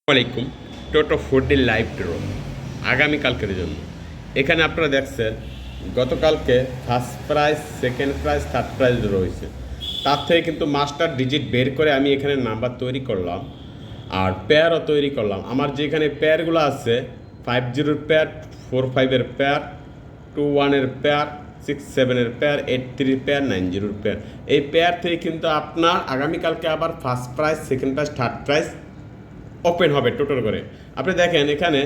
আসসালামাইকুম। টোটো ফুডের live draw আগামীকালকের জন্য। এখানে আপনারা দেখছেন গতকালকে first prize, second prize, third prize draw হয়েছে। তার থেকে কিন্তু মাস্টার ডিজিট বের করে আমি এখানে নাম্বার তৈরি করলাম আর পেয়ারও তৈরি করলাম। আমার যেখানে পেয়ারগুলো আছে 50 pair, 45 pair, 21 pair, 67 pair, 83 pair, 90 pair, এই পেয়ার থেকে কিন্তু আপনার আগামীকালকে আবার first prize, second prize, third prize open হবে টোটাল করে। আপনি দেখেন এখানে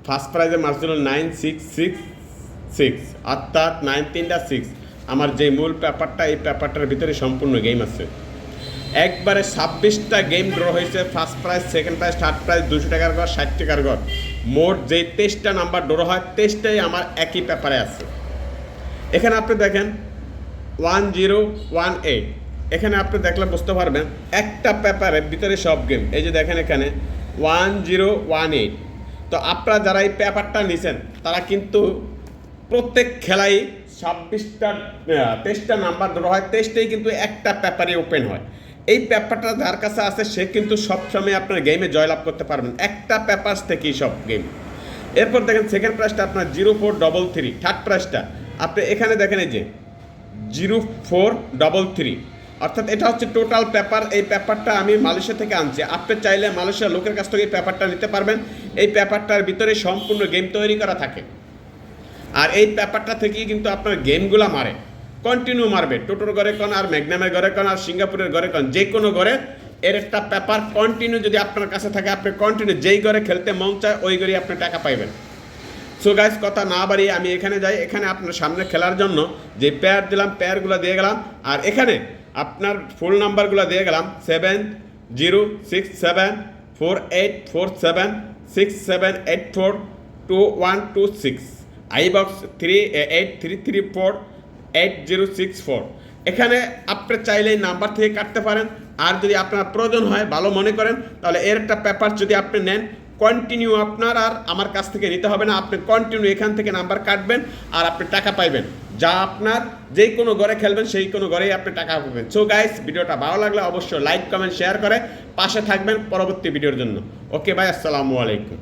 ফার্স্ট প্রাইজের মার্কস হল 9666, অর্থাৎ 9 6। আমার যে মূল পেপারটা, এই পেপারটার ভিতরে সম্পূর্ণ গেম আছে। একবারে 26টা গেম ড্র হয়েছে। First prize, second prize, third prize, 200 টাকার ঘর, 60 টাকার ঘর। মোট যেই 23টা নাম্বার ড্র হয়, 23টাই আমার একই পেপারে আছে। এখানে আপনি দেখেন 1018, এখানে আপনি দেখলে বুঝতে পারবেন একটা পেপারের ভিতরে সব গেম। এই যে দেখেন এখানে 1018। তো আপনারা যারা এই পেপারটা নিছেন তারা কিন্তু প্রত্যেক খেলাই 23টা নাম্বার ধরা হয়, 23টাই কিন্তু একটা পেপারে ওপেন হয়। এই পেপারটা যার কাছে আছে সে কিন্তু সবসময় আপনার গেমে জয়লাভ করতে পারবেন, একটা পেপার থেকেই সব গেম। এরপর দেখেন সেকেন্ড প্রাইজটা আপনার 0433, থার্ড প্রাইজটা আপনি এখানে দেখেন এই যে 0433, অর্থাৎ এটা হচ্ছে টোটাল পেপার। এই পেপারটা আমি মালয়েশিয়া থেকে আনছি। আপনি চাইলে মালয়েশিয়ার লোকের কাছ থেকে এই পেপারটা নিতে পারবেন। এই পেপারটার ভিতরে সম্পূর্ণ গেম তৈরি করা থাকে, আর এই পেপারটা থেকেই কিন্তু আপনার গেমগুলো মারে, কন্টিনিউ মারবে। টোটোর ঘরে কোন, আর ম্যাগনামের ঘরে কোন, আর সিঙ্গাপুরের ঘরে কোন, যে কোনো ঘরে এর একটা পেপার কন্টিনিউ যদি আপনার কাছে থাকে, আপনি কন্টিনিউ যেই ঘরে খেলতে মন চায় ওই ঘরেই আপনি টাকা পাইবেন। সো গাইস, কথা না বাড়িয়ে আমি এখানে যাই। এখানে আপনার সামনে খেলার জন্য যে পেয়ার দিলাম, পেয়ারগুলো দিয়ে গেলাম, আর এখানে আপনার ফুল নাম্বারগুলো দিয়ে গেলাম 70674767842126, আইবক্স 3833348064। এখানে আপনি চাইলে এই নাম্বার থেকে কাটতে পারেন। আর যদি আপনার প্রয়োজন হয়, ভালো মনে করেন, তাহলে এর একটা পেপার যদি আপনি নেন, কন্টিনিউ আপনার আর আমার কাছ থেকে নিতে হবে না। আপনি কন্টিনিউ এখান থেকে নাম্বার কাটবেন আর আপনি টাকা পাইবেন, যা আপনার যেই কোনো ঘরে খেলবেন সেই কোনো ঘরেই আপনি টাকা পাবেন। সো গাইস, ভিডিওটা ভালো লাগলে অবশ্যই লাইক, কমেন্ট, শেয়ার করে পাশে থাকবেন পরবর্তী ভিডিওর জন্য। ওকে ভাই, আসসালামু আলাইকুম।